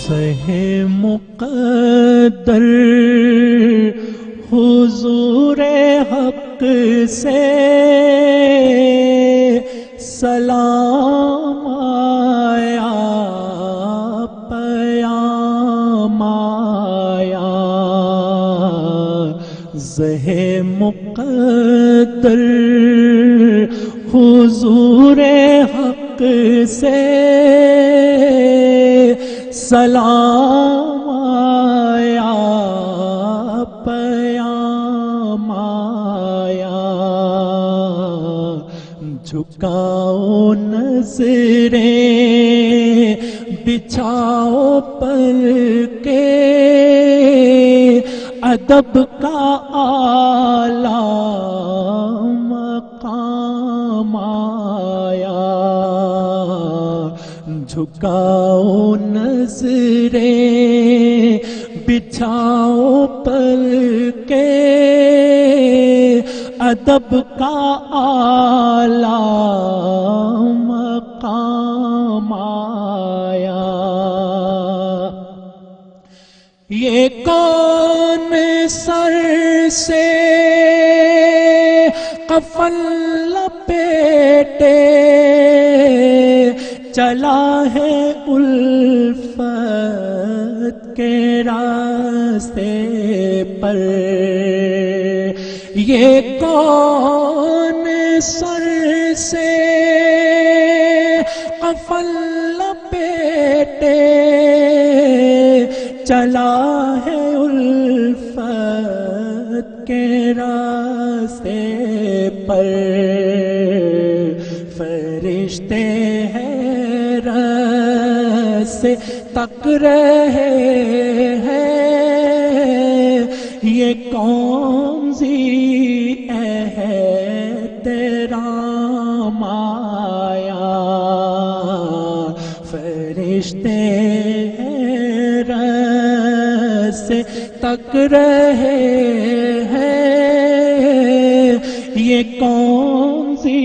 سہ مقدر حضور حق سے سلام آیا، پیام آیا، زہ مقدر حضور حق سے سلام آیا، پیام آیا، جھکاؤ نظریں بچھاؤ پل کے، ادب کا اعلیٰ مقام آیا، جھکاؤ نظریں بچھاؤ پل کے، ادب کا اعلیٰ مقام آیا۔ یہ کون سر سے کفن لپیٹے چلا ہے الفت کے راستے پر، یہ کون سر سے کفن لپیٹے چلا ہے الفت کے راستے پر، فرشتے سے تک رہے ہیں، یہ کون سی احترام آیا، فرشتے سے تک رہے ہیں، یہ کون سی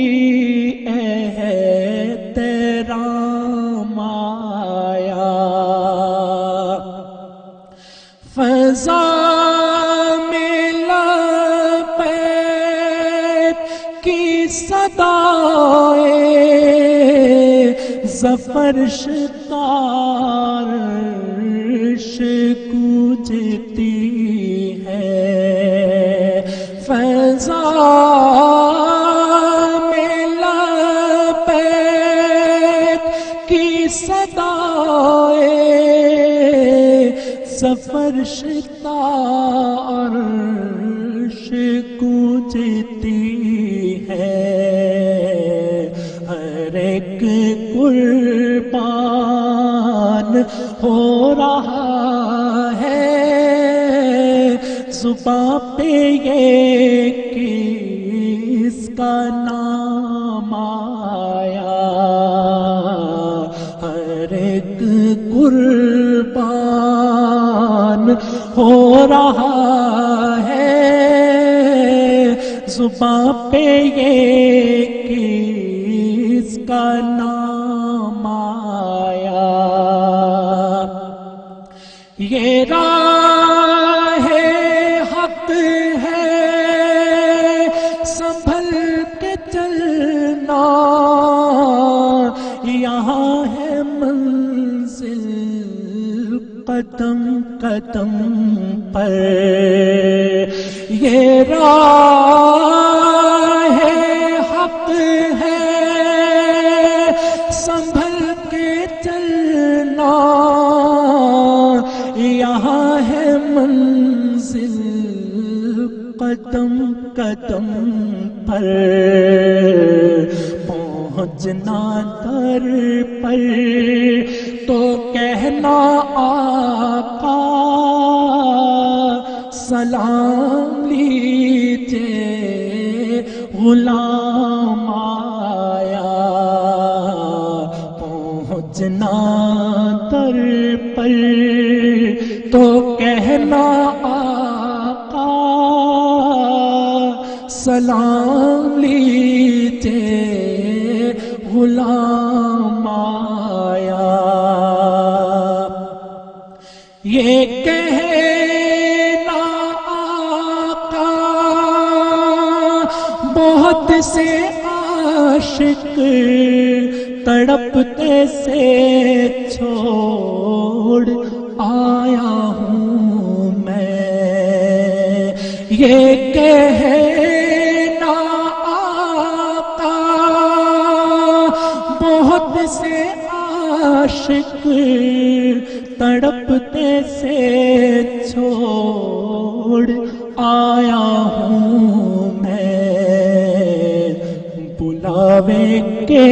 احترام آیا، فضا میں لبیک کی صدائے ظفر شتارش گونجتی ہے، فضا میں لبیک کی صدائے ظفر شتارش گونجتی ہے، ہر ایک قربان ہو رہا ہے، زباں پہ یہ کس کا نام آیا، ہر ایک قربان ہو رہا ہے، زباں پہ یہ کس کا نام آیا، یہ راہ حق ہے سنبھل کے چلنا، یہاں ہے منزل قدم قدم پر، یہ راہ حق ہے سنبھل کے چلنا، یہاں ہے منزل قدم قدم پر، پہنچنا در پر تو کہنا آقا سلام لیجئے غلام آیا، پہنچنا در پر تو کہنا آقا سلام لیجئے غلام آیا، یہ کہنا آقا بہت سے عاشق تڑپتے سے چھوڑ آیا ہوں میں، یہ کہنا آقا بہت سے عاشق تڑپتے سے چھوڑ آیا ہوں میں، بلاوے کے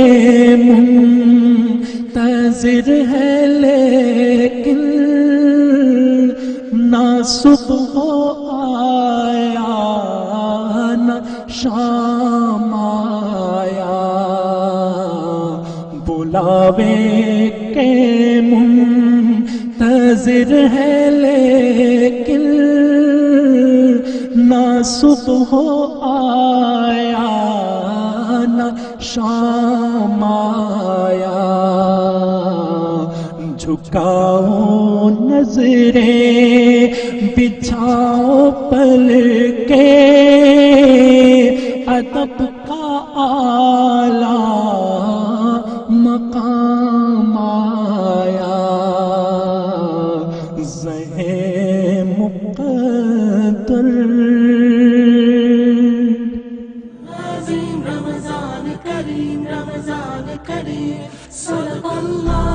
منتظر ہے لیکن نہ صبح آیا نہ شام آیا، بلاوے کے منتظر ہے لیکن نہ صبح آیا نہ شام آیا، جھکاؤ نظریں بچھاؤ پل کے ادب کا اعلیٰ مقام آیا، زہے مقدر رمضان کریم رمضان کریم صدق اللہ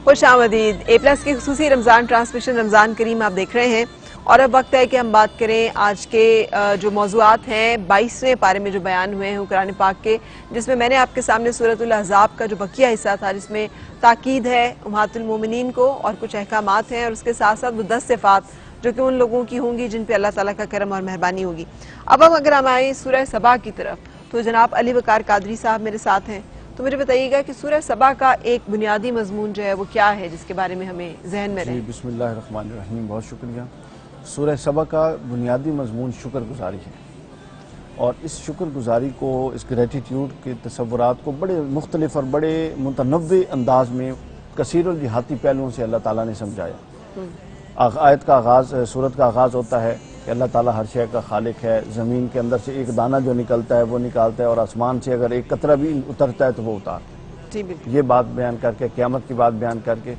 خوش آمدید۔ اے پلس کی خصوصی رمضان ٹرانسمیشن رمضان کریم آپ دیکھ رہے ہیں، اور اب وقت ہے کہ ہم بات کریں آج کے جو موضوعات ہیں 22ویں پارے میں جو بیان ہوئے ہیں قرآن پاک کے، جس میں میں نے آپ کے سامنے سورۃ الاحزاب کا جو بقیہ حصہ تھا جس میں تاکید ہے امہات المومنین کو اور کچھ احکامات ہیں، اور اس کے ساتھ ساتھ وہ 10 صفات جو کہ ان لوگوں کی ہوں گی جن پہ اللہ تعالیٰ کا کرم اور مہربانی ہوگی۔ اب اگر ہم آئیں سورہ سبا کی طرف تو جناب علی وقار قادری صاحب میرے ساتھ ہیں، تو مجھے بتائیے گا کہ سورہ سبا کا ایک بنیادی مضمون جو ہے وہ کیا ہے جس کے بارے میں ہمیں ذہن میں رہے؟ بسم اللہ الرحمن الرحیم، بہت شکریہ۔ سورہ سبا کا بنیادی مضمون شکر گزاری ہے، اور اس شکر گزاری کو، اس گریٹیٹیوڈ کے تصورات کو بڑے مختلف اور بڑے متنوع انداز میں کثیر الجہاتی پہلوؤں سے اللہ تعالیٰ نے سمجھایا۔ آیت کا آغاز، سورت کا آغاز ہوتا ہے کہ اللہ تعالیٰ ہر شے کا خالق ہے، زمین کے اندر سے ایک دانہ جو نکلتا ہے وہ نکالتا ہے، اور آسمان سے اگر ایک قطرہ بھی اترتا ہے تو وہ اتارتا ہے۔ جی بالکل، یہ بات بیان کر کے، قیامت کی بات بیان کر کے،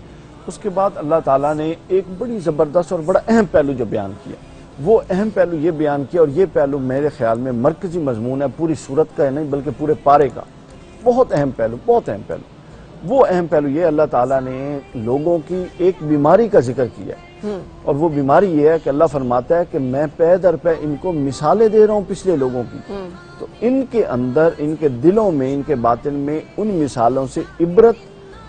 اس کے بعد اللہ تعالیٰ نے ایک بڑی زبردست اور بڑا اہم پہلو جو بیان کیا، وہ اہم پہلو یہ بیان کیا، اور یہ پہلو میرے خیال میں مرکزی مضمون ہے پوری سورت کا، نہیں بلکہ پورے پارے کا، بہت اہم پہلو، بہت اہم پہلو۔ وہ اہم پہلو یہ اللہ تعالیٰ نے لوگوں کی ایک بیماری کا ذکر کیا ہے، اور وہ بیماری یہ ہے کہ اللہ فرماتا ہے کہ میں پے در پے ان کو مثالیں دے رہا ہوں پچھلے لوگوں کی، تو ان کے اندر، ان کے دلوں میں، ان کے باطن میں ان مثالوں سے عبرت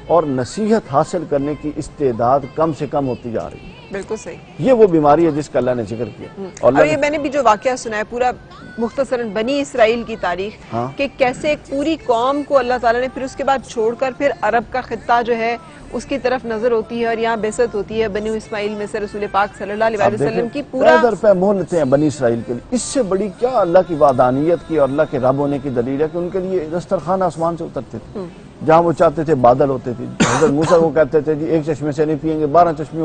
اور نصیحت حاصل کرنے کی استعداد کم سے کم ہوتی جا رہی ہے۔ بالکل صحیح، یہ وہ بیماری ہے جس کا اللہ نے ذکر کیا۔ اور یہ میں نے بھی جو واقعہ سنا ہے پورا مختصراً بنی اسرائیل کی تاریخ، کہ کیسے ایک پوری قوم کو اللہ تعالیٰ نے پھر اس کے بعد چھوڑ کر پھر عرب کا خطہ جو ہے اس کی طرف نظر ہوتی ہے، اور یہاں بعثت ہوتی ہے بنی اسماعیل میں سے رسول پاک صلی اللہ علیہ وسلم کی پورا پے در پے مہلتیں ہیں بنی اسرائیل کے لیے۔ اس سے بڑی کیا اللہ کی وحدانیت کی اور اللہ کے رب ہونے کی دلیل ہے کہ ان کے لیے دسترخوان آسمان سے اترتے تھے، جہاں وہ چاہتے تھے بادل ہوتے تھے۔ حضرت موسیٰ کو کہتے تھے جی ایک چشمے سے نہیں پیئیں گے، 12 چشمے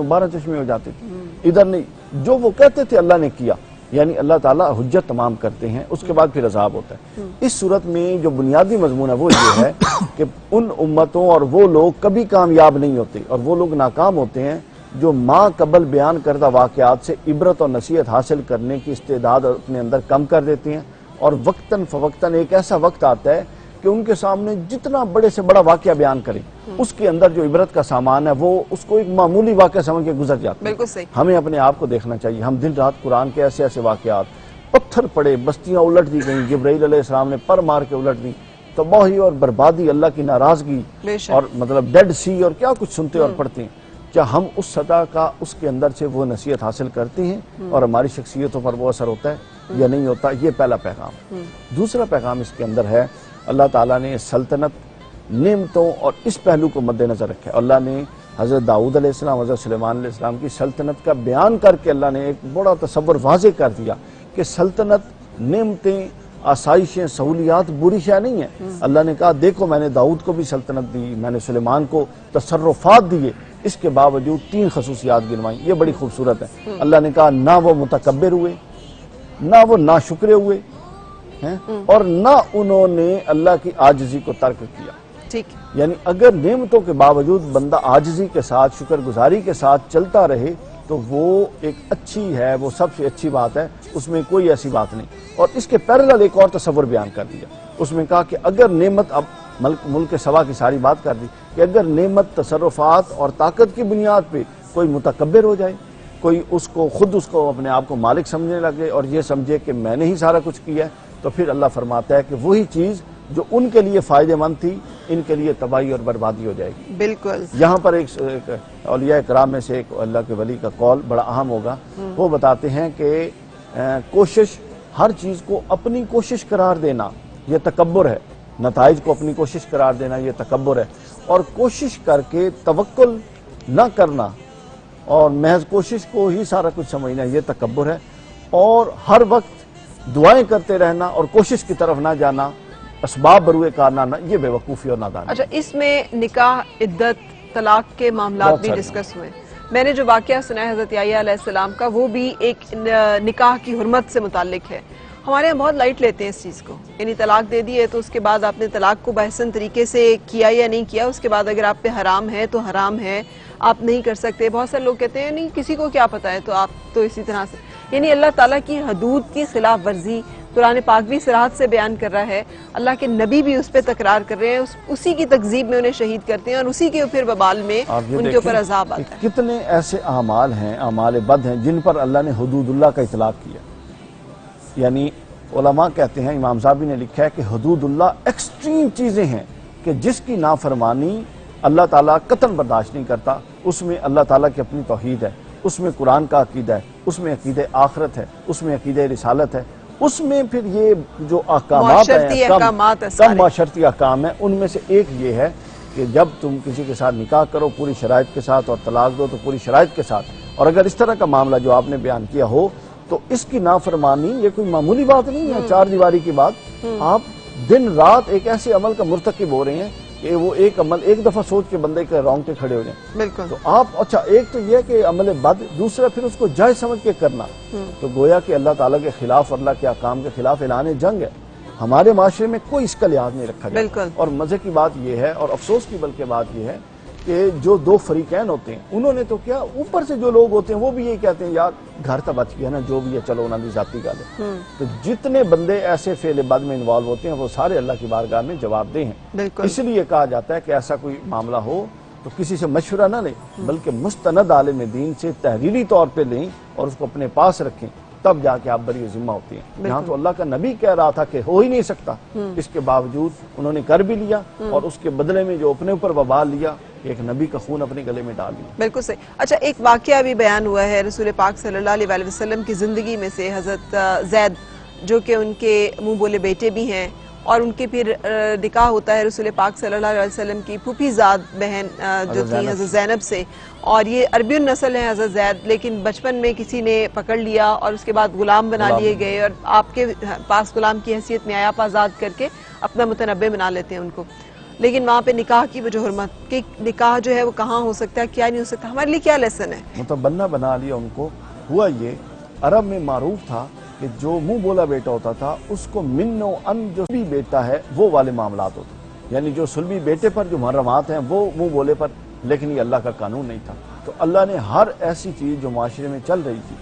ہو جاتے تھے، ادھر نہیں، جو وہ کہتے تھے اللہ نے کیا، یعنی اللہ تعالیٰ حجت تمام کرتے ہیں، اس کے بعد پھر عذاب ہوتا ہے۔ اس صورت میں جو بنیادی مضمون ہے وہ یہ ہے کہ ان امتوں اور وہ لوگ کبھی کامیاب نہیں ہوتے، اور وہ لوگ ناکام ہوتے ہیں جو ماں قبل بیان کردہ واقعات سے عبرت اور نصیحت حاصل کرنے کی استعداد اپنے اندر کم کر دیتے ہیں، اور وقتاً فوقتاً ایک ایسا وقت آتا ہے کہ ان کے سامنے جتنا بڑے سے بڑا واقعہ بیان کریں، اس کے اندر جو عبرت کا سامان ہے وہ اس کو ایک معمولی واقعہ سمجھ کے گزر جاتا ہے۔ بالکل صحیح، ہمیں اپنے آپ کو دیکھنا چاہیے، ہم دن رات قرآن کے ایسے ایسے واقعات، پتھر پڑے، بستیاں الٹ دی گئیں، جبرائیل علیہ السلام نے پر مار کے الٹ دی، تباہی اور بربادی، اللہ کی ناراضگی، اور مطلب ڈیڈ سی، اور کیا کچھ سنتے اور پڑھتے ہیں۔ کیا ہم اس سطح کا اس کے اندر سے وہ نصیحت حاصل کرتے ہیں اور ہماری شخصیتوں پر وہ اثر ہوتا ہے یا نہیں ہوتا؟ یہ پہلا پیغام۔ دوسرا پیغام اس کے اندر ہے اللہ تعالیٰ نے سلطنت، نعمتوں اور اس پہلو کو مد نظر رکھا ہے۔ اللہ نے حضرت داؤد علیہ السلام، حضرت سلیمان علیہ السلام کی سلطنت کا بیان کر کے اللہ نے ایک بڑا تصور واضح کر دیا کہ سلطنت، نعمتیں، آسائشیں، سہولیات بری شے نہیں ہیں۔ اللہ نے کہا دیکھو میں نے داؤد کو بھی سلطنت دی، میں نے سلیمان کو تصرفات دیے، اس کے باوجود 3 خصوصیات گنوائیں، یہ بڑی خوبصورت ہے۔ اللہ نے کہا نہ وہ متکبر ہوئے، نہ وہ ناشکرے ہوئے ہیں، اور نہ انہوں نے اللہ کی عاجزی کو ترک کیا۔ ٹھیک، یعنی اگر نعمتوں کے باوجود بندہ عاجزی کے ساتھ، شکر گزاری کے ساتھ چلتا رہے تو وہ ایک اچھی ہے، وہ سب سے اچھی بات ہے، اس میں کوئی ایسی بات نہیں۔ اور اس کے پیرلل ایک اور تصور بیان کر دیا، اس میں کہا کہ اگر نعمت، اب ملک سوا کی ساری بات کر دی کہ اگر نعمت، تصرفات اور طاقت کی بنیاد پہ کوئی متکبر ہو جائے، کوئی خود اس کو اپنے آپ کو مالک سمجھنے لگے اور یہ سمجھے کہ میں نے ہی سارا کچھ کیا ہے، تو پھر اللہ فرماتا ہے کہ وہی چیز جو ان کے لیے فائدہ مند تھی ان کے لیے تباہی اور بربادی ہو جائے گی۔ بالکل۔ یہاں پر ایک اولیاء کرام میں سے ایک اللہ کے ولی کا قول بڑا اہم ہوگا، وہ بتاتے ہیں کہ کوشش، ہر چیز کو اپنی کوشش قرار دینا یہ تکبر ہے، نتائج کو اپنی کوشش قرار دینا یہ تکبر ہے، اور کوشش کر کے توکل نہ کرنا اور محض کوشش کو ہی سارا کچھ سمجھنا یہ تکبر ہے، اور ہر وقت دعائیں کرتے رہنا اور کوشش کی طرف نہ جانا، اسباب بروئے کار نہ آنا، یہ بے وقوفی اور نادانی۔ اچھا، اس میں نکاح، عدت، طلاق کے معاملات بھی ڈسکس ہوئے۔ میں نے جو واقعہ سنا ہے حضرت یحییٰ علیہ السلام کا، وہ بھی ایک نکاح کی حرمت سے متعلق ہے۔ ہمارے یہاں بہت لائٹ لیتے ہیں اس چیز کو، یعنی طلاق دے دی ہے تو اس کے بعد آپ نے طلاق کو بحسن طریقے سے کیا یا نہیں کیا، اس کے بعد اگر آپ پہ حرام ہے تو حرام ہے، آپ نہیں کر سکتے۔ بہت سارے لوگ کہتے ہیں نہیں کسی کو کیا پتہ ہے، تو آپ تو اسی طرح سے، یعنی اللہ تعالیٰ کی حدود کی خلاف ورزی قرآن پاک بھی صراحت سے بیان کر رہا ہے، اللہ کے نبی بھی اس پہ تکرار کر رہے ہیں، اسی کی تکذیب میں انہیں شہید کرتے ہیں اور اسی کے پھر وبال میں ان کے اوپر عذاب آتا ہے۔ کتنے ایسے اعمال ہیں، اعمال بد ہیں جن پر اللہ نے حدود اللہ کا اطلاق کیا، یعنی علماء کہتے ہیں، امام صاحبی نے لکھا ہے کہ حدود اللہ ایکسٹریم چیزیں ہیں کہ جس کی نافرمانی اللہ تعالیٰ قطعاً برداشت نہیں کرتا، اس میں اللہ تعالیٰ کی اپنی توحید ہے، اس میں قرآن کا عقیدہ ہے، اس میں عقیدہ آخرت ہے، اس میں عقیدہ رسالت ہے، اس میں پھر یہ جو احکامات ہیں، کم معاشرتی احکام ہیں، ان میں سے ایک یہ ہے کہ جب تم کسی کے ساتھ نکاح کرو پوری شرائط کے ساتھ اور طلاق دو تو پوری شرائط کے ساتھ، اور اگر اس طرح کا معاملہ جو آپ نے بیان کیا ہو تو اس کی نافرمانی یہ کوئی معمولی بات نہیں ہے، 4 دیواری کی بات، آپ دن رات ایک ایسے عمل کا مرتکب ہو رہے ہیں کہ وہ ایک عمل ایک دفعہ سوچ کے بندے کے رونگٹے کھڑے ہو جائیں۔ بالکل۔ تو آپ، اچھا ایک تو یہ کہ عمل بد، دوسرا پھر اس کو جائز سمجھ کے کرنا، تو گویا کہ اللہ تعالیٰ کے خلاف اور اللہ کے احکام کے خلاف اعلان جنگ ہے۔ ہمارے معاشرے میں کوئی اس کا لحاظ نہیں رکھا جاتا، اور مزے کی بات یہ ہے اور افسوس کی بلکہ بات یہ ہے کہ جو 2 فریقین ہوتے ہیں انہوں نے تو کیا، اوپر سے جو لوگ ہوتے ہیں وہ بھی یہی کہتے ہیں یار گھر تو بچ گیا نا، جو بھی ہے چلو انہوں نے ذاتی گل ہے۔ تو جتنے بندے ایسے فعل بد میں انوالو ہوتے ہیں وہ سارے اللہ کی بارگاہ میں جواب دہ ہیں۔ اس لیے کہا جاتا ہے کہ ایسا کوئی معاملہ ہو تو کسی سے مشورہ نہ لیں، بلکہ مستند عالم دین سے تحریری طور پہ لیں اور اس کو اپنے پاس رکھیں، تب جا کے آپ بری ذمہ ہوتی ہیں۔ یہاں تو اللہ کا نبی کہہ رہا تھا کہ ہو ہی نہیں سکتا، اس کے باوجود انہوں نے کر بھی لیا، اور اس کے بدلے میں جو اپنے اوپر وبال لیا، ایک نبی کا خون اپنے گلے میں ڈال لیا۔ بالکل صحیح۔ اچھا، ایک واقعہ بھی بیان ہوا ہے رسول پاک صلی اللہ علیہ وسلم کی زندگی میں سے، حضرت زید جو کہ ان کے منہ بولے بیٹے بھی ہیں، اور ان کے پھر نکاح ہوتا ہے رسول پاک صلی اللہ علیہ وسلم کی پھوپھی زاد بہن جو تھی حضرت زینب سے، اور یہ عربی النسل ہے حضرت زید، لیکن بچپن میں کسی نے پکڑ لیا اور اس کے بعد غلام بنا لیے گئے، اور آپ کے پاس غلام کی حیثیت میں آپ آزاد کر کے اپنا متنبع بنا لیتے ہیں ان کو، لیکن وہاں پہ نکاح کی وہ جو حرمت کہ نکاح جو ہے وہ کہاں ہو سکتا ہے، کیا نہیں ہو سکتا، ہمارے لیے کیا لیسن ہے؟ متبنہ بنا لیا ان کو۔ ہوا یہ عرب میں معروف تھا کہ جو منہ بولا بیٹا ہوتا تھا اس کو من و ان جو سلبی بیٹا ہے وہ والے معاملات ہوتے، یعنی جو سلبی بیٹے پر جو محرمات ہیں وہ منہ بولے پر، لیکن یہ اللہ کا قانون نہیں تھا۔ تو اللہ نے ہر ایسی چیز جو معاشرے میں چل رہی تھی،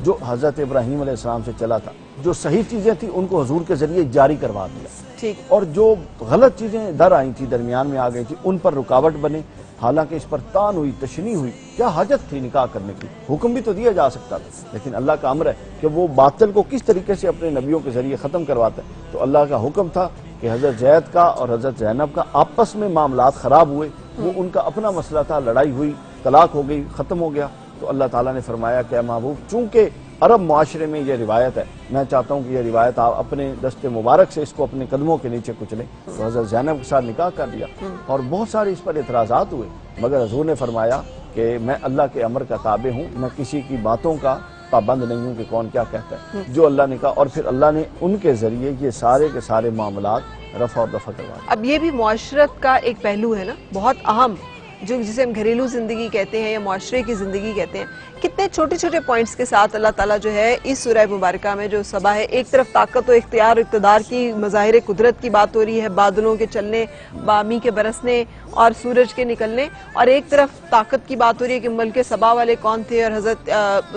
جو حضرت ابراہیم علیہ السلام سے چلا تھا، جو صحیح چیزیں تھیں ان کو حضور کے ذریعے جاری کروا دیا، ٹھیک، اور جو غلط چیزیں در آئی تھی، درمیان میں آ گئی تھی، ان پر رکاوٹ بنے۔ حالانکہ اس پر تان ہوئی، تشنیع ہوئی، کیا حاجت تھی نکاح کرنے کی، حکم بھی تو دیا جا سکتا تھا، لیکن اللہ کا امر ہے کہ وہ باطل کو کس طریقے سے اپنے نبیوں کے ذریعے ختم کرواتا ہے۔ تو اللہ کا حکم تھا کہ حضرت زید کا اور حضرت زینب کا آپس میں معاملات خراب ہوئے، وہ ان کا اپنا مسئلہ تھا، لڑائی ہوئی، طلاق ہو گئی، ختم ہو گیا، تو اللہ تعالیٰ نے فرمایا کہ اے محبوب چونکہ عرب معاشرے میں یہ روایت ہے. میں چاہتا ہوں کہ یہ روایت آپ اپنے دست مبارک سے اس کو اپنے قدموں کے نیچے کچلیں. تو حضرت زینب کے ساتھ نکاح کر لیا اور بہت سارے اس پر اعتراضات ہوئے، مگر حضور نے فرمایا کہ میں اللہ کے امر کا تابع ہوں، میں کسی کی باتوں کا پابند نہیں ہوں کہ کون کیا کہتا ہے. جو اللہ نے کہا، اور پھر اللہ نے ان کے ذریعے یہ سارے کے سارے معاملات رفع اور دفع کروا دیے. اب یہ بھی معاشرت کا ایک پہلو ہے نا، بہت اہم، جسے ہم گھریلو زندگی کہتے ہیں یا معاشرے کی زندگی کہتے ہیں. کتنے چھوٹے چھوٹے پوائنٹس کے ساتھ اللہ تعالیٰ جو ہے اس سورہ مبارکہ میں جو سبا ہے، ایک طرف طاقت و اختیار و اقتدار کی مظاہر قدرت کی بات ہو رہی ہے، بادلوں کے چلنے، بامی کے برسنے اور سورج کے نکلنے، اور ایک طرف طاقت کی بات ہو رہی ہے کہ ملک سبا والے کون تھے، اور حضرت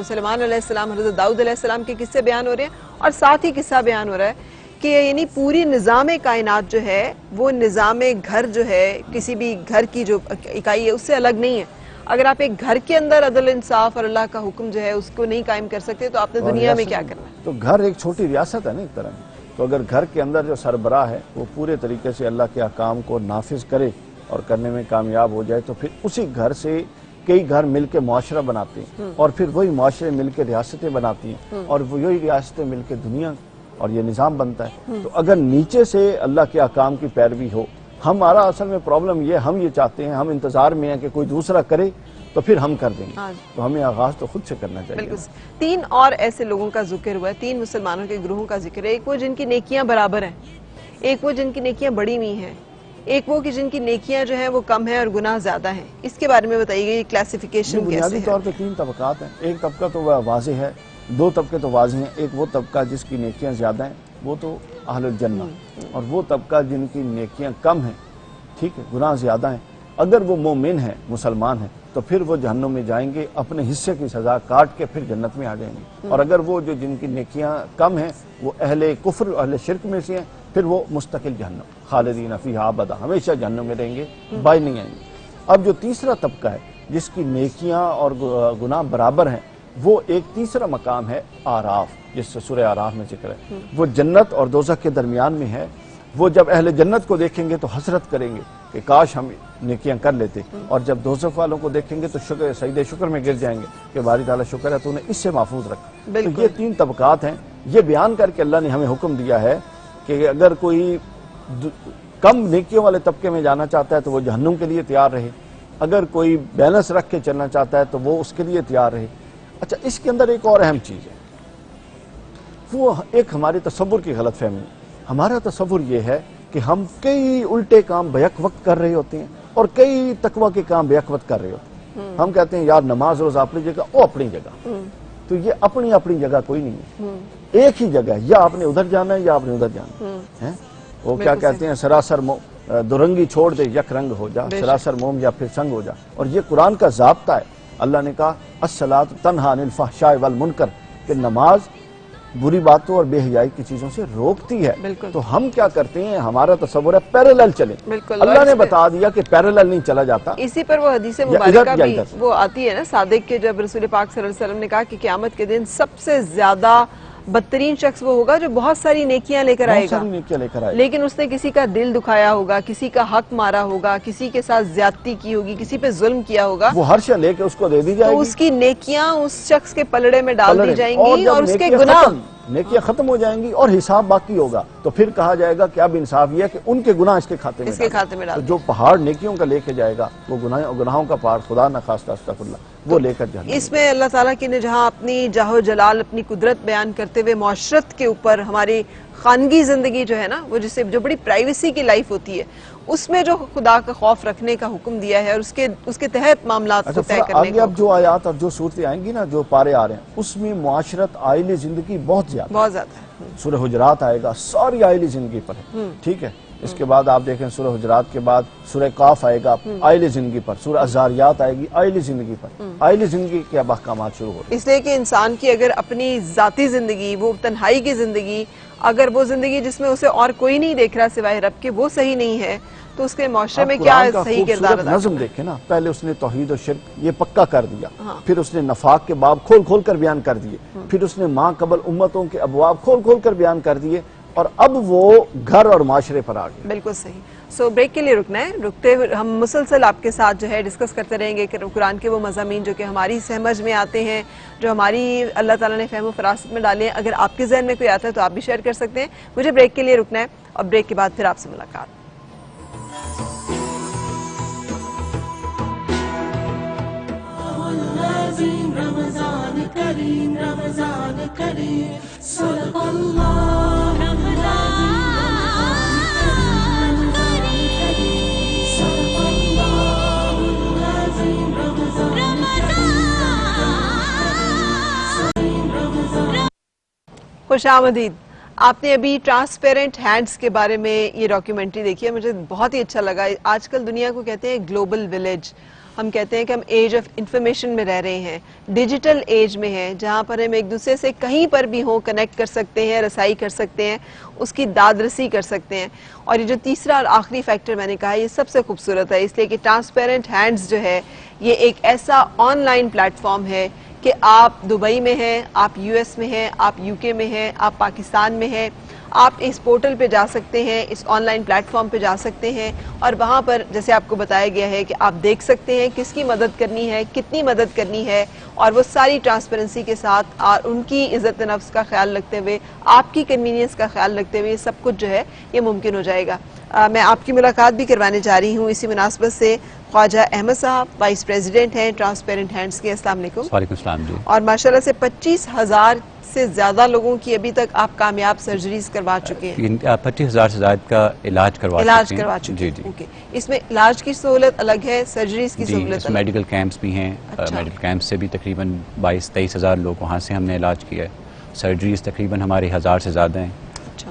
سلیمان علیہ السلام، حضرت داؤد علیہ السلام کے قصے بیان ہو رہے ہیں، اور ساتھ ہی قصہ بیان ہو رہا ہے کہ یعنی پوری نظام کائنات جو ہے وہ نظام گھر جو ہے، کسی بھی گھر کی جو اکائی ہے اس سے الگ نہیں ہے. اگر آپ ایک گھر کے اندر عدل انصاف اور اللہ کا حکم جو ہے اس کو نہیں قائم کر سکتے تو آپ نے دنیا میں کیا کرنا ہے؟ تو گھر ایک چھوٹی ریاست ہے نا ایک طرح کی. تو اگر گھر کے اندر جو سربراہ ہے وہ پورے طریقے سے اللہ کے احکام کو نافذ کرے اور کرنے میں کامیاب ہو جائے، تو پھر اسی گھر سے کئی گھر مل کے معاشرہ بناتے ہیں، اور پھر وہی معاشرے مل کے ریاستیں بناتی ہیں، اور وہی ریاستیں مل کے دنیا، اور یہ نظام بنتا ہے. تو اگر نیچے سے اللہ کے احکام کی پیروی ہو، ہمارا اصل میں پرابلم یہ، ہم یہ چاہتے ہیں، ہم انتظار میں ہیں کہ کوئی دوسرا کرے تو پھر ہم کر دیں گے. تو ہمیں آغاز تو خود سے کرنا چاہیے. بالکل. 3 اور ایسے لوگوں کا ذکر ہوا ہے، 3 مسلمانوں کے گروہوں کا ذکر ہے. ایک وہ جن کی نیکیاں برابر ہیں، ایک وہ جن کی نیکیاں بڑی ہوئی ہیں، ایک وہ کہ جن کی نیکیاں جو ہیں وہ کم ہیں اور گناہ زیادہ ہیں. اس کے بارے میں بتائیے گا یہ کلاسیفیکیشن کیسے ہے؟ بنیادی طور پہ 3 طبقات ہیں. ایک طبقہ تو واضح ہے، 2 طبقے تو واضح ہیں. ایک وہ طبقہ جس کی نیکیاں زیادہ ہیں، وہ تو اہل الجنہ، اور وہ طبقہ جن کی نیکیاں کم ہیں، ٹھیک ہے، گناہ زیادہ ہیں. اگر وہ مومن ہیں، مسلمان ہیں، تو پھر وہ جہنم میں جائیں گے، اپنے حصے کی سزا کاٹ کے پھر جنت میں آ جائیں گے. اور اگر وہ جو جن کی نیکیاں کم ہیں وہ اہل کفر، اہل شرک میں سے ہیں، پھر وہ مستقل جہنم، خالدین فیہا ابدا، ہمیشہ جہنم میں رہیں گے، باہر نہیں آئیں گے. اب جو تیسرا طبقہ ہے جس کی نیکیاں اور گناہ برابر ہیں، وہ ایک تیسرا مقام ہے آراف، جس سے سورہ آراف میں ذکر ہے. وہ جنت اور دوزخ کے درمیان میں ہے. وہ جب اہل جنت کو دیکھیں گے تو حسرت کریں گے کہ کاش ہم نیکیاں کر لیتے، اور جب دوزخ والوں کو دیکھیں گے تو سجدے شکر میں گر جائیں گے کہ باری تعالیٰ شکر ہے تو انہیں اس سے محفوظ رکھا. تو یہ 3 طبقات ہیں. یہ بیان کر کے اللہ نے ہمیں حکم دیا ہے کہ اگر کوئی کم نیکیوں والے طبقے میں جانا چاہتا ہے تو وہ جہنم کے لیے تیار رہے، اگر کوئی بیلنس رکھ کے چلنا چاہتا ہے تو وہ اس کے لیے تیار رہے. اچھا، اس کے اندر ایک اور اہم چیز ہے، وہ ایک ہمارے تصور کی غلط فہمی. ہمارا تصور یہ ہے کہ ہم کئی الٹے کام بیک وقت کر رہے ہوتے ہیں اور کئی تقویٰ کے کام بیک وقت کر رہے ہوتے ہیں. ہم کہتے ہیں یار نماز روزہ اپنی جگہ، وہ اپنی جگہ. تو یہ اپنی اپنی جگہ کوئی نہیں ہے، ایک ہی جگہ ہے، یا آپ نے ادھر جانا ہے یا آپ نے ادھر جانا ہے. وہ کیا کہتے ہیں، سراسر درنگی چھوڑ دے یک رنگ ہو جا، سراسر موم یا پھر سنگ ہو جا. اور یہ قرآن کا ضابطہ ہے. اللہ نے کہا الصلاۃ تنہی عن الفحشاء والمنکر، کہ نماز بری باتوں اور بے حیائی کی چیزوں سے روکتی ہے. تو ہم کیا کرتے ہیں، ہمارا تصور ہے پیرالل چلیں. اللہ نے بتا دیا کہ پیرالل نہیں چلا جاتا. اسی پر وہ حدیث مبارکہ بھی وہ آتی ہے نا، صادق کے جب رسول پاک صلی اللہ علیہ وسلم نے کہا کہ قیامت کے دن سب سے زیادہ بدترین شخص وہ ہوگا جو بہت ساری نیکیاں لے کر آئے گا، لیکن اس نے کسی کا دل دکھایا ہوگا، کسی کا حق مارا ہوگا، کسی کے ساتھ زیادتی کی ہوگی، کسی پہ ظلم کیا ہوگا. وہ ہر شے لے کے اس کو دے دی جائے گی، تو اس کی نیکیاں اس شخص کے پلڑے میں ڈال دی جائیں گی، اور اس کے گناہ نیکیاں ختم ہو جائیں گی اور حساب باقی ہوگا. تو پھر کہا جائے گا کہ اب انصاف یہ ہے کہ ان کے گناہ اس کے کھاتے میں ڈال. تو جو پہاڑ نیکیوں کا لے کے جائے گا وہ گناہوں کا پہاڑ، خدا نہ خواستہ استغفر اللہ، وہ لے کر جانا. اس میں اللہ تعالیٰ کی نے جہاں اپنی جاہ و جلال، اپنی قدرت بیان کرتے ہوئے معاشرت کے اوپر ہماری خانگی زندگی جو ہے نا، وہ جو بڑی پرائیویسی کی لائف ہوتی ہے، اس میں جو خدا کا خوف رکھنے کا حکم دیا ہے اور اس کے تحت معاملات کو طے کرنے کا. اب جو آیات اور جو صورتیں آئیں گی نا، جو پارے آ رہے ہیں، اس میں معاشرت، آئلی زندگی بہت زیادہ ہے. سورہ حجرات آئے گا، ساری آئلی زندگی پر ہے، ٹھیک ہے. اس کے بعد آپ دیکھیں سورہ حجرات کے بعد سورہ قاف آئے گا، آئلی زندگی پر. سورہ الذاریات آئے گی، آئلی زندگی پر. آئلی زندگی کے اب احکامات شروع ہو رہے ہیں. اس لیے کہ انسان کی اگر اپنی ذاتی زندگی، وہ تنہائی کی زندگی، اگر وہ زندگی جس میں اسے اور کوئی نہیں دیکھ رہا سوائے رب کے، وہ صحیح نہیں ہے، تو اس کے معاشرے میں کیا صحیح کردار ادا؟ نظم دیکھیں نا، پہلے اس نے توحید و شرک یہ پکا کر دیا، پھر اس نے نفاق کے باب کھول کھول کر بیان کر دیے، پھر اس نے ماں قبل امتوں کے ابواب کھول کھول کر بیان کر دیے، اور اب وہ گھر اور معاشرے پر آ گئے. بالکل صحیح. سو بریک کے لیے رکنا ہے. رکتے ہوئے ہم مسلسل آپ کے ساتھ جو ہے ڈسکس کرتے رہیں گے کہ قرآن کے وہ مضامین جو کہ ہماری سمجھ میں آتے ہیں, جو ہماری اللہ تعالیٰ نے فہم و فراست میں ڈالے ہیں. اگر آپ کے ذہن میں کوئی آتا ہے تو آپ بھی شیئر کر سکتے ہیں. مجھے بریک کے لیے رکنا ہے اور بریک کے بعد پھر آپ سے ملاقات. رمضان کریم رمضان کریم صدق اللہ خوش آمدید. آپ نے ابھی ٹرانسپیرنٹ ہینڈز کے بارے میں یہ ڈاکیومنٹری دیکھی ہے, مجھے بہت ہی اچھا لگا. آج کل دنیا کو کہتے ہیں گلوبل ولیج, ہم کہتے ہیں کہ ہم ایج آف انفارمیشن میں رہ رہے ہیں, ڈیجیٹل ایج میں ہیں, جہاں پر ہم ایک دوسرے سے کہیں پر بھی ہوں کنیکٹ کر سکتے ہیں, رسائی کر سکتے ہیں, اس کی داد رسی کر سکتے ہیں. اور یہ جو تیسرا اور آخری فیکٹر میں نے کہا یہ سب سے خوبصورت ہے, اس لیے کہ ٹرانسپیرنٹ ہینڈز جو ہے یہ ایک ایسا آن لائن پلیٹ فارم ہے کہ آپ دبئی میں ہیں, آپ یو ایس میں ہیں, آپ یو کے میں ہیں, آپ پاکستان میں ہیں, آپ اس پورٹل پہ جا سکتے ہیں, اس آن لائن پلیٹ فارم پہ جا سکتے ہیں اور وہاں پر جیسے آپ کو بتایا گیا ہے کہ آپ دیکھ سکتے ہیں کس کی مدد کرنی ہے, کتنی مدد کرنی ہے, اور وہ ساری ٹرانسپیرنسی کے ساتھ اور ان کی عزت نفس کا خیال رکھتے ہوئے, آپ کی کنوینئنس کا خیال رکھتے ہوئے یہ سب کچھ جو ہے یہ ممکن ہو جائے گا. میں آپ کی ملاقات بھی کروانے جا رہی ہوں اسی مناسبت سے خواجہ احمد صاحب, وائس پریزیڈنٹ ہیں ٹرانسپیرنٹ ہینڈز کے. السلام علیکم. وعلیکم السلام جی. اور ماشاءاللہ سے 25,000 سے زیادہ لوگوں کی ابھی تک آپ کامیاب سرجریز کروا چکے ہیں. 25,000 سے زائد کا علاج کروا چکے ہیں. اوکے, اس میں علاج کی سہولت الگ ہے, سرجریز کی سہولت الگ. میڈیکل کیمپس بھی ہیں, میڈیکل کیمپس سے بھی تقریباً 22-23,000 لوگ وہاں سے ہم نے علاج کیا ہے. سرجریز تقریباً ہماری 1,000 سے زیادہ ہیں,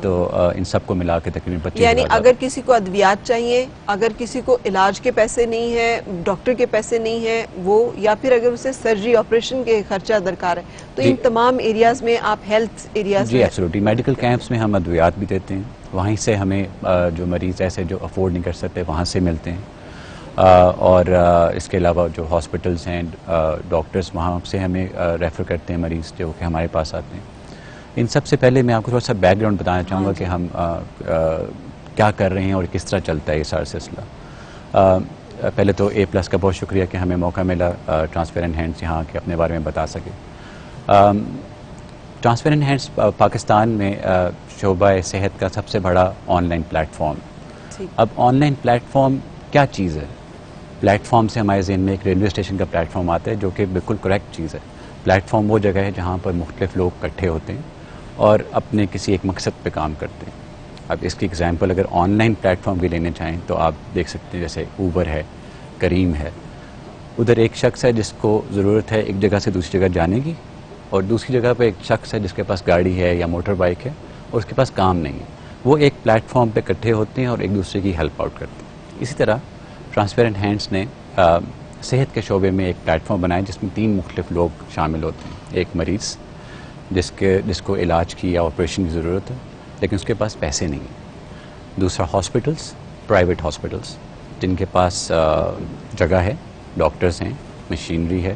تو ان سب کو ملا کے تقریباً 25,000. یعنی اگر کسی کو ادویات چاہیے, اگر کسی کو علاج کے پیسے نہیں ہیں, ڈاکٹر کے پیسے نہیں ہیں وہ, یا پھر اگر اسے سرجری آپریشن کے خرچہ درکار ہے, تو ان تمام ایریاز میں آپ ہیلتھ ایریاز جی ایبسولوٹلی میڈیکل کیمپس میں ہم ادویات بھی دیتے ہیں, وہیں سے ہمیں جو مریض ایسے جو افورڈ نہیں کر سکتے وہاں سے ملتے ہیں, اور اس کے علاوہ جو ہاسپٹلس ہیں ڈاکٹرز وہاں سے ہمیں ریفر کرتے ہیں مریض جو کہ ہمارے پاس آتے ہیں. ان سب سے پہلے میں آپ کو تھوڑا سا بیک گراؤنڈ بتانا چاہوں گا کہ ہم کیا کر رہے ہیں اور کس طرح چلتا ہے یہ سارا سلسلہ. پہلے تو A+ کا بہت شکریہ کہ ہمیں موقع ملا ٹرانسپیرنٹ ہینڈز یہاں کے اپنے بارے میں بتا سکے. ٹرانسپیرنٹ ہینڈز پاکستان میں شعبہ صحت کا سب سے بڑا آن لائن پلیٹ فارم. اب آن لائن پلیٹ فارم کیا چیز ہے؟ پلیٹ فارم سے ہمارے ذہن میں ایک ریلوے اسٹیشن کا پلیٹ فارم آتا ہے جو کہ بالکل کریکٹ چیز ہے. پلیٹ فارم وہ جگہ ہے جہاں پر مختلف لوگ اکٹھے ہوتے ہیں اور اپنے کسی ایک مقصد پہ کام کرتے ہیں. اب اس کی اگزامپل اگر آن لائن پلیٹ فارم بھی لینا چاہیں تو آپ دیکھ سکتے ہیں جیسے اوبر ہے, کریم ہے. ادھر ایک شخص ہے جس کو ضرورت ہے ایک جگہ سے دوسری جگہ جانے کی, اور دوسری جگہ پہ ایک شخص ہے جس کے پاس گاڑی ہے یا موٹر بائک ہے اور اس کے پاس کام نہیں ہے. وہ ایک پلیٹ فارم پہ اکٹھے ہوتے ہیں اور ایک دوسرے کی ہیلپ آؤٹ کرتے ہیں. اسی طرح ٹرانسپیرنٹ ہینڈز نے صحت کے شعبے میں ایک پلیٹ فارم بنایا جس میں 3 مختلف لوگ شامل ہوتے ہیں. ایک مریض جس کو علاج کی یا آپریشن کی ضرورت ہے لیکن اس کے پاس پیسے نہیں ہیں. دوسرا ہاسپٹلس, پرائیویٹ ہاسپٹلس جن کے پاس جگہ ہے, ڈاکٹرز ہیں, مشینری ہے,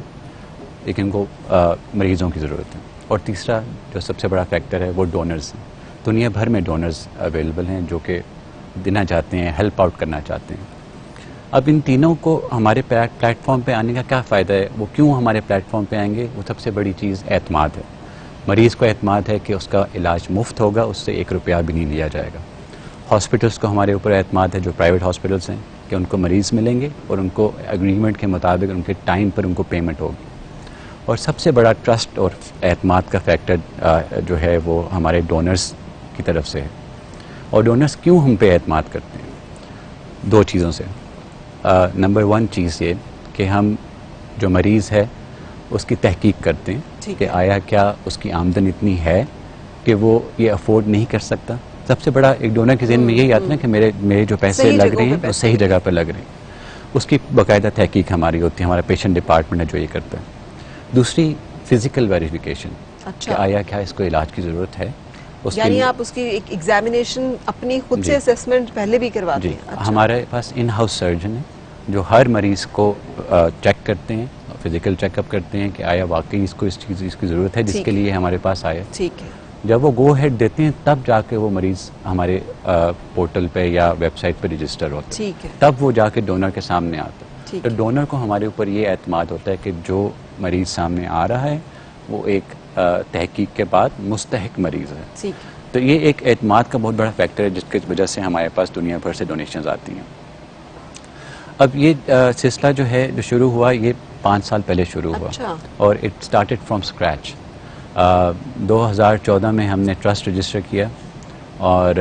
لیکن ان کو مریضوں کی ضرورت ہے. اور تیسرا جو سب سے بڑا فیکٹر ہے وہ ڈونرز ہیں. دنیا بھر میں ڈونرز اویلیبل ہیں جو کہ دینا چاہتے ہیں, ہیلپ آؤٹ کرنا چاہتے ہیں. اب ان تینوں کو ہمارے پلیٹ فارم پہ آنے کا کیا فائدہ ہے, وہ کیوں ہمارے پلیٹ فارم پہ آئیں گے؟ وہ سب سے بڑی چیز اعتماد ہے. مریض کو اعتماد ہے کہ اس کا علاج مفت ہوگا, اس سے 1 روپیہ بھی نہیں لیا جائے گا. ہاسپٹلس کو ہمارے اوپر اعتماد ہے جو پرائیویٹ ہاسپٹلس ہیں کہ ان کو مریض ملیں گے اور ان کو ایگریمنٹ کے مطابق ان کے ٹائم پر ان کو پیمنٹ ہوگی. اور سب سے بڑا ٹرسٹ اور اعتماد کا فیکٹر جو ہے وہ ہمارے ڈونرز کی طرف سے ہے. اور ڈونرز کیوں ہم پہ اعتماد کرتے ہیں؟ 2 چیزوں سے. نمبر 1 چیز یہ کہ ہم جو مریض ہے اس کی تحقیق کرتے ہیں کہ آیا کیا اس کی آمدن اتنی ہے کہ وہ یہ افورڈ نہیں کر سکتا. سب سے بڑا ایک ڈونر کے ذہن میں یہی آتا ہے کہ میرے جو پیسے لگ رہے ہیں وہ صحیح جگہ پر لگ رہے ہیں. اس کی باقاعدہ تحقیق ہماری ہوتی ہے, ہمارا پیشنٹ ڈپارٹمنٹ ہے جو یہ کرتا ہے. دوسری فزیکل ویریفیکیشن کہ آیا کیا اس کو علاج کی ضرورت ہے. یعنی آپ اس کی ایک ایگزامینیشن اپنی خود سے اسیسمنٹ پہلے بھی کرواتے ہیں؟ ہمارے پاس ان ہاؤس سرجن ہیں جو ہر مریض کو چیک کرتے ہیں, فزیکل چیک اپ کرتے ہیں کہ آیا واقعی اس کو اس چیز کی ضرورت ہے جس کے لیے ہمارے پاس آیا. ٹھیک ہے. جب وہ گو ہیڈ دیتے ہیں تب جا کے وہ مریض ہمارے پورٹل پہ یا ویب سائٹ پہ رجسٹر ہوتا ہے, ٹھیک ہے, تب وہ جا کے ڈونر کے سامنے آتا ہے. ٹھیک تو ڈونر کو ہمارے اوپر یہ اعتماد ہوتا ہے کہ جو مریض سامنے آ رہا ہے وہ ایک تحقیق کے بعد مستحق مریض ہے. ٹھیک ہے, تو یہ ایک اعتماد کا بہت بڑا فیکٹر ہے جس کی وجہ سے ہمارے پاس دنیا بھر سے ڈونیشنز آتی ہیں. اب یہ سلسلہ جو ہے جو شروع ہوا یہ 5 سال پہلے شروع ہوا, اچھا. اور اٹ اسٹارٹیڈ فرام اسکریچ. 2014 میں ہم نے ٹرسٹ رجسٹر کیا, اور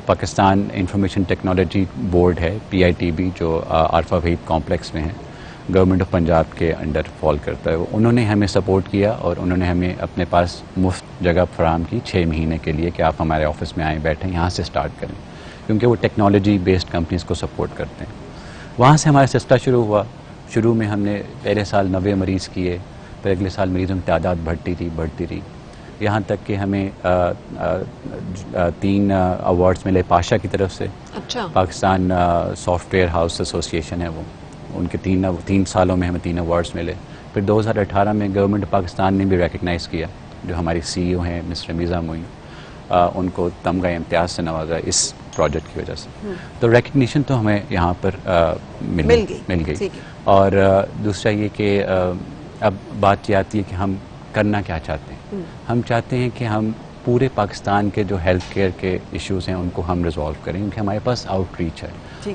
پاکستان انفارمیشن ٹیکنالوجی بورڈ ہے PITB جو عارفہ وحید کمپلیکس میں ہے, گورنمنٹ آف پنجاب کے انڈر فال کرتا ہے. انہوں نے ہمیں سپورٹ کیا اور انہوں نے ہمیں اپنے پاس مفت جگہ فراہم کی 6 مہینے کے لیے کہ آپ ہمارے آفس میں آئیں, بیٹھیں, یہاں سے سٹارٹ کریں, کیونکہ وہ ٹیکنالوجی بیسڈ کمپنیز کو سپورٹ کرتے ہیں. وہاں سے ہمارا سلسلہ شروع ہوا. شروع میں ہم نے پہلے سال 90 مریض کیے, پھر اگلے سال مریضوں کی تعداد بڑھتی رہی, یہاں تک کہ ہمیں 3 ایوارڈز ملے پاشا کی طرف سے. اچھا, Pakistan soft where house association ہے وہ, ان کے 3 سالوں میں ہمیں 3 ایوارڈز ملے. پھر 2018 میں گورنمنٹ پاکستان نے بھی ریکگنائز کیا, جو ہماری CEO ہیں مسٹر میزا معین, ان کو تمغہ امتیاز سے نوازا اس پروجیکٹ کی وجہ سے. تو ریکگنیشن تو ہمیں یہاں پر مل گئی. اور دوسرا یہ کہ اب بات یہ آتی ہے کہ ہم کرنا کیا چاہتے ہیں. ہم چاہتے ہیں کہ ہم پورے پاکستان کے جو ہیلتھ کیئر کے ایشوز ہیں ان کو ہم ریزالو کریں, کیونکہ ہمارے پاس آؤٹ ریچ ہے.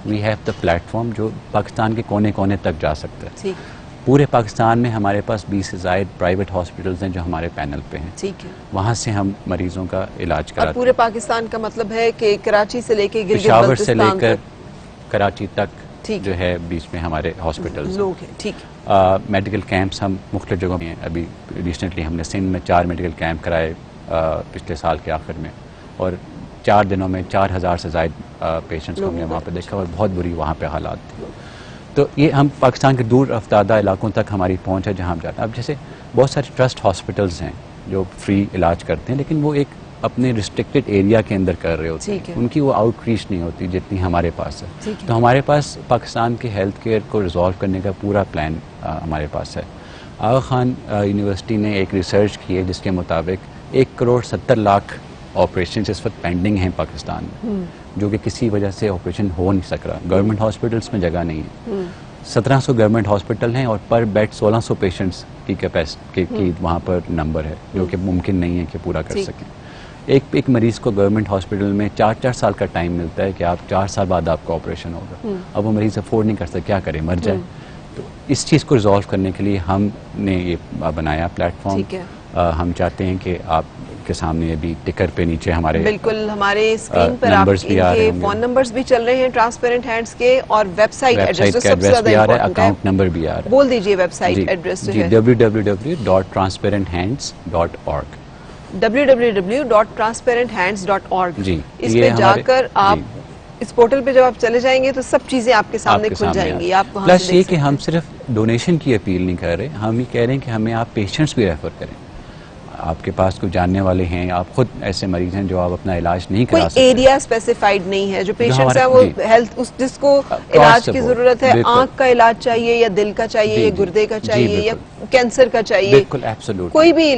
We have the platform جو پاکستان کے کونے کونے تک جا سکتا ہے. پورے پاکستان میں ہمارے پاس 20 سے زائد پرائیویٹ ہاسپٹلز ہیں جو ہمارے پینل پہ ہیں. ٹھیک ہے, وہاں سے ہم مریضوں کا علاج کراتے ہیں. پورے پاکستان کا مطلب ہے کہ کراچی سے لے کے پشاور سے لے کر کراچی تک جو ہے بیچ میں ہمارے ہاسپٹلز لوگ ہیں. ٹھیک ہے, میڈیکل کیمپس ہم مختلف جگہوں میں ہیں. ابھی ریسنٹلی ہم نے سندھ میں 4 میڈیکل کیمپ کرائے پچھلے سال کے آخر میں, اور 4 دنوں میں 4000 سے زائد پیشنٹس کو ہم نے وہاں پہ دیکھا, اور بہت بری وہاں پہ حالات تھے. تو یہ ہم پاکستان کے دور افتادہ علاقوں تک ہماری پہنچ ہے جہاں ہم جاتے ہیں. اب جیسے بہت سارے ٹرسٹ ہاسپٹلز ہیں جو فری علاج کرتے ہیں, لیکن وہ ایک اپنے ریسٹرکٹڈ ایریا کے اندر کر رہے ہوتے ہیں, ان کی وہ آؤٹ ریچ نہیں ہوتی جتنی ہمارے پاس ہے. تو ہمارے پاس پاکستان کے ہیلتھ کیئر کو ریزالو کرنے کا پورا پلان ہمارے پاس ہے. آغا خان یونیورسٹی نے ایک ریسرچ کی ہے جس کے مطابق 1,70,00,000 آپریشنز اس وقت پینڈنگ ہیں پاکستان میں, جو کہ کسی وجہ سے آپریشن ہو نہیں سک رہا. گورنمنٹ ہاسپٹلس میں جگہ نہیں ہے. 1700 گورنمنٹ ہاسپٹل ہیں اور پر بیڈ 1600 پیشنٹس کی کیپیسٹی کی وہاں پر نمبر ہے, جو کہ ممکن نہیں ہے کہ پورا کر سکیں. ایک مریض کو گورنمنٹ ہاسپٹل میں 4 سال کا ٹائم ملتا ہے کہ آپ 4 سال بعد آپ کا آپریشن ہوگا. اب وہ مریض افورڈ نہیں کر سکتا, کیا کرے, مر جائے. تو اس چیز کو ریزالو کرنے کے لیے ہم نے یہ بنایا پلیٹ فارم. ہم چاہتے ہیں کہ آپ کے سامنے ابھی ٹکر پہ نیچے ہمارے بالکل ہمارے اسکرین پر آپ کے فون نمبرز بھی چل رہے ہیں ٹرانسپیرنٹ ہینڈز کے, اور ویب سائٹ ایڈریس جو سب سے زیادہ امپورٹنٹ ہے, اکاؤنٹ نمبر بھی آ رہا ہے. بول دیجئے ویب سائٹ ایڈریس جو ہے www.transparenthands.org. www.transparenthands.org. جی, اس پہ جا کر آپ اس پورٹل پہ جب آپ چلے جائیں گے تو سب چیزیں آپ کے سامنے کھل جائیں گی. آپ وہاں پلس یہ کہ ہم صرف ڈونیشن کی اپیل نہیں کر رہے, ہم یہ کہہ رہے ہیں کہ ہمیں آپ پیشنٹس بھی ریفر کریں. آپ کے پاس کوئی جاننے والے ہیں, آپ خود ایسے مریض ہیں جو آپ اپنا علاج نہیں کرا سکتے, کوئی ایریا اسپیسیفائڈ نہیں ہے, جو پیشنٹس ہیں وہ ہیلتھ جس کو علاج کی ضرورت ہے, آنکھ کا علاج چاہیے یا دل کا چاہیے یا گردے کا چاہیے یا کینسر کا چاہیے, بالکل ایبسولوٹ, کوئی بھی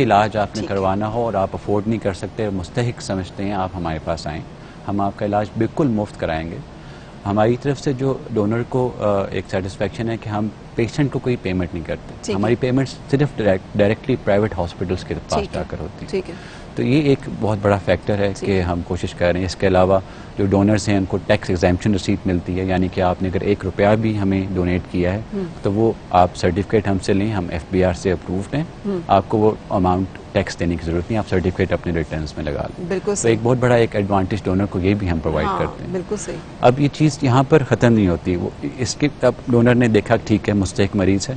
علاج آپ نے کروانا ہو اور آپ افورڈ نہیں کر سکتے, مستحق سمجھتے ہیں, آپ ہمارے پاس آئیں, ہم آپ کا علاج بالکل مفت کرائیں گے. ہماری طرف سے جو ڈونر کو ایک سیٹسفیکشن ہے کہ ہم پیشنٹ کو کوئی پیمنٹ نہیں کرتے, ہماری پیمنٹ صرف ڈائریکٹلی پرائیویٹ ہاسپٹلس کے پاس جا کر ہوتی ہے. تو یہ ایک بہت بڑا فیکٹر ہے کہ ہم کوشش کر رہے ہیں. اس کے علاوہ جو ڈونرز ہیں ان کو ٹیکس ایگزیمپشن رسیٹ ملتی ہے, یعنی کہ آپ نے اگر 1 روپیہ بھی ہمیں ڈونیٹ کیا ہے تو وہ آپ سرٹیفکیٹ ہم سے لیں, ہم FBR سے اپرووڈ ہیں, آپ کو وہ اماؤنٹ ٹیکس دینے کی ضرورت نہیں, آپ سرٹیفکیٹ اپنے ریٹرنز میں لگا لیں. بالکل, تو ایک بہت بڑا ایک ایڈوانٹیج ڈونر کو یہ بھی ہم پرووائڈ کرتے ہیں. بالکل صحیح. اب یہ چیز یہاں پر ختم نہیں ہوتی, وہ اس کے اب ڈونر نے دیکھا ٹھیک ہے مستحق مریض ہے,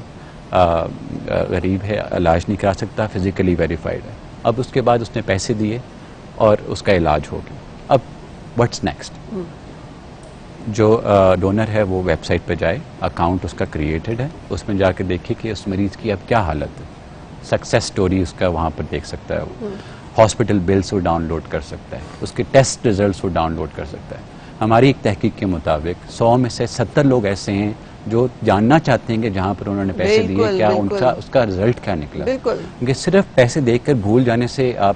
غریب ہے, علاج نہیں کرا سکتا, فزیکلی ویریفائڈ ہے. اب اس کے بعد اس نے پیسے دیے اور اس کا علاج ہو گیا. اب واٹس نیکسٹ؟ جو ڈونر ہے وہ ویب سائٹ پہ جائے, اکاؤنٹ اس کا کریٹڈ ہے, اس میں جا کے دیکھے کہ اس مریض کی اب کیا حالت ہے, سکسیس سٹوری اس کا وہاں پر دیکھ سکتا ہے, وہ ہاسپٹل بلز وہ ڈاؤن لوڈ کر سکتا ہے, اس کے ٹیسٹ ریزلٹس وہ ڈاؤن لوڈ کر سکتا ہے. ہماری ایک تحقیق کے مطابق 100 میں سے 70 لوگ ایسے ہیں جو جاننا چاہتے ہیں کہ جہاں پر انہوں نے پیسے دیے کیا ان کا اس کا رزلٹ کیا نکلا. کیونکہ صرف پیسے دیکھ کر بھول جانے سے آپ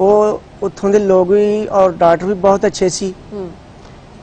ਉਹ ਉੱਥੋਂ ਦੇ ਲੋਕ ਵੀ ਔਰ ਡਾਕਟਰ ਵੀ ਬਹੁਤ ਅੱਛੇ ਸੀ,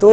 2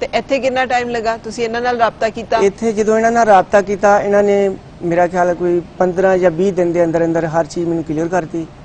ਤੇ ਇੱਥੇ ਕਿੰਨਾ ਟਾਈਮ ਲੱਗਾ? ਤੁਸੀਂ ਇਹਨਾਂ ਨਾਲ ਰਾਬਤਾ ਕੀਤਾ? ਇੱਥੇ ਜਦੋਂ ਇਹਨਾਂ ਨਾਲ ਰਾਬਤਾ ਕੀਤਾ, ਇਹਨਾਂ ਨੇ ਮੇਰਾ ਖਿਆਲ ਹੈ ਕੋਈ 15 ਜਾਂ 20 ਦਿਨ ਦੇ ਅੰਦਰ ਅੰਦਰ ਹਰ ਚੀਜ਼ ਮੈਨੂੰ ਕਲੀਅਰ ਕਰਤੀ।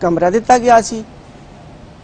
ਕਮਰਾ ਦਿੱਤਾ ਗਿਆ ਸੀ,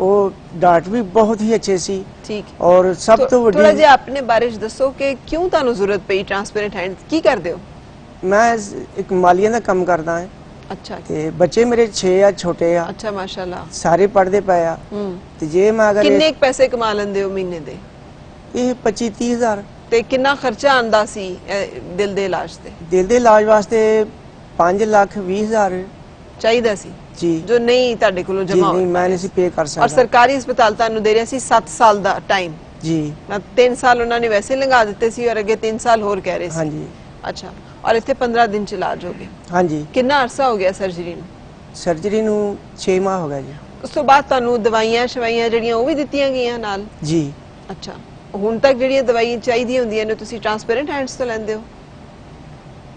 ਉਹ ਡਾਕਟਰ ਵੀ ਬਹੁਤ ਹੀ ਅੱਛੇ ਸੀ। ਠੀਕ, ਔਰ ਸਭ ਤੋਂ ਵੱਡੀ ਥੋੜਾ ਜਿਹਾ ਆਪਣੇ ਬਾਰੇ ਚ ਦੱਸੋ ਕਿ ਕਿਉਂ ਤੁਹਾਨੂੰ ਜ਼ਰੂਰਤ ਪਈ ਟ੍ਰਾਂਸਪੇਰੈਂਟ ਹੈਂਡ? ਕੀ ਕਰਦੇ ਹੋ? ਮੈਂ ਇੱਕ ਮਾਲੀਆ ਦਾ ਕੰਮ ਕਰਦਾ ਹਾਂ। ਅੱਛਾ, ਤੇ ਬੱਚੇ ਮੇਰੇ 6 ਆ, ਛੋਟੇ ਆ। ਅੱਛਾ, ਮਾਸ਼ਾਅੱਲਾ, ਸਾਰੇ ਪੜ੍ਹਦੇ ਪਏ ਆ। ਤੇ ਜੇ ਮੈਂ ਅਗਰ ਕਿੰਨੇ ਪੈਸੇ ਕਮਾ ਲੈਂਦੇ ਹੋ ਮਹੀਨੇ ਦੇ? ਇਹ 25-30 ਹਜ਼ਾਰ। ਤੇ ਕਿੰਨਾ ਖਰਚਾ ਆਂਦਾ ਸੀ ਦਿਲ ਦੇ ਇਲਾਜ ਤੇ? ਦਿਲ ਦੇ ਇਲਾਜ ਵਾਸਤੇ 5,20,000 ਚਾਹੀਦਾ ਸੀ ਜੀ, ਜੋ ਨਹੀਂ ਤੁਹਾਡੇ ਕੋਲੋਂ ਜੀ ਜਮਾ ਹੋ ਨਹੀਂ ਮੈਂ ਨਹੀਂ ਸੀ ਪੇ ਕਰ ਔਰ ਸਕਦਾ। ਸਰਕਾਰੀ ਹਸਪਤਾਲ ਤੁਹਾਨੂੰ ਦੇ ਰਿਹਾ ਸੀ 7 ਸਾਲ ਦਾ ਟਾਈਮ ਜੀ, 3 ਸਾਲ ਉਹਨਾਂ ਨੇ ਵੈਸੇ ਲੰਘਾ ਦਿੱਤੇ ਸੀ ਔਰ ਅੱਗੇ 3 ਸਾਲ ਹੋਰ ਕਹਿ ਰਹੇ ਸੀ। ਹਾਂਜੀ। ਅੱਛਾ, ਔਰ ਇੱਥੇ 15 ਦਿਨ ਚ ਇਲਾਜ ਹੋ ਗਿਆ? ਹਾਂਜੀ। ਕਿੰਨਾ ਅਰਸਾ ਹੋ ਗਿਆ ਸਰਜਰੀ ਨੂੰ? ਸਰਜਰੀ ਨੂੰ 6 ਮਾਹ ਹੋ ਗਿਆ ਜੀ। ਉਸ ਤੋਂ ਬਾਅਦ ਤੁਹਾਨੂੰ ਦਵਾਈਆਂ ਸ਼ਵਾਈਆਂ ਜਿਹੜੀਆਂ ਉਹ ਵੀ ਦਿੱਤੀਆਂ ਗਈਆਂ ਨਾਲ? ਜੀ। ਅੱਛਾ, ਹੁਣ ਤੱਕ ਜਿਹੜੀਆਂ ਦਵਾਈਆਂ ਚਾਹੀਦੀਆਂ ਹੁੰਦੀਆਂ ਨੇ ਤੁਸੀਂ ਟ੍ਰਾਂਸਪੇਰੈਂਟ ਹੈਂਡਸ ਤੋਂ ਲੈਂਦੇ ਹੋ